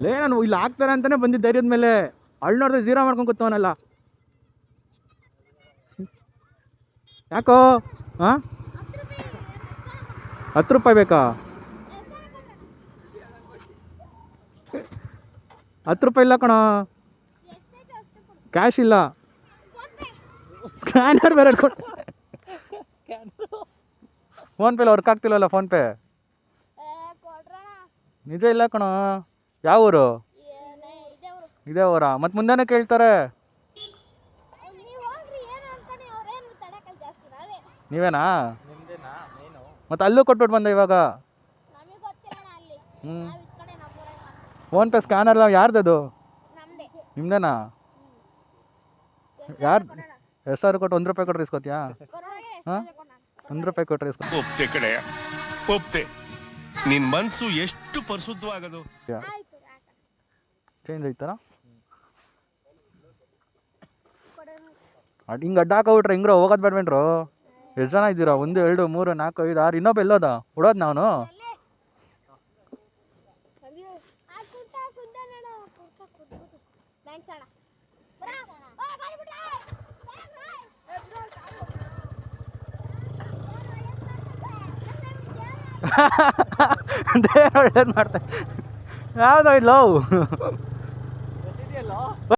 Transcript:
ನಾನು ಇಲ್ಲಿ ಹಾಕ್ತಾರೆ ಅಂತಾನೆ ಬಂದಿದ್ದ ಧೈರ್ಯದ ಮೇಲೆ ಅಲ್ಲಿ ನೋಡಿದ್ರೆ ಜೀರೋ ಮಾಡ್ಕೊಂಡು ಕೂತವನಲ್ಲ. ಯಾಕೋ ಹಾಂ 10 ರೂಪಾಯಿ ಬೇಕಾ? 10 ರೂಪಾಯಿ ಇಲ್ಲ ಕಣೋ, ಕ್ಯಾಶ್ ಇಲ್ಲ. ಸ್ಕ್ಯಾನರ್ ಬೇರೆ ಕೊಟ್ಟು ಫೋನ್ಪೇಲಿ ವರ್ಕ್ ಆಗ್ತಿಲ್ಲಲ್ಲ ಫೋನ್ಪೇ. ನಿಜ ಇಲ್ಲ ಕಣೋ. ಯಾವ ಊರು? ಇದೇ ಊರಾ? ಮತ್ತು ಮುಂದೆನೇ ಕೇಳ್ತಾರೆ. ನೀವೇನಾ? ಮತ್ತು ಅಲ್ಲೂ ಕೊಟ್ಬಿಟ್ಟು ಬಂದೆ ಇವಾಗ. ಹ್ಞೂ ಫೋನ್ಪೇ ಸ್ಕ್ಯಾನರ್ ಯಾರ್ದದು? ನಿಮ್ದೇನಾ? ಯಾರು? ಎಷ್ಟು ಸಾವಿರ ಕೊಟ್ಟು 1 ರೂಪಾಯಿ ಕೊಟ್ಟರೆ ಇಸ್ಕೊತೀಯಾ? ಹಾಂ 1 ರೂಪಾಯಿ ಕೊಟ್ಟರೆ ಇಸ್ಕೊ. ಒಪ್ತೆ ಕಡೆ ಒಪ್ತೆ. ನಿನ್ ಮನ್ಸು ಎಷ್ಟು ಪರಿಶುದ್ಧವಾಗದು. ಚೇಂಜ್ ಐತಲ್ಲ ಹಿಂಗೆ ಅಡ್ಡ ಹಾಕೋಬಿಟ್ರೆ ಹಿಂಗ್ರೋ ಹೋಗೋದು ಬೇಡ್ಬೇಡ್ರು. ಎಷ್ಟು ಜನ ಇದ್ದೀರಾ? 1 2 3 4 5 6. ಇನ್ನೊಬ್ಬ ಎಲ್ಲೋದ? ಬಿಡೋದು ನಾನು. ಒಳ್ಳೇದು ಮಾಡ್ತಾರೆ. ಯಾವುದೋ ಇಲ್ಲ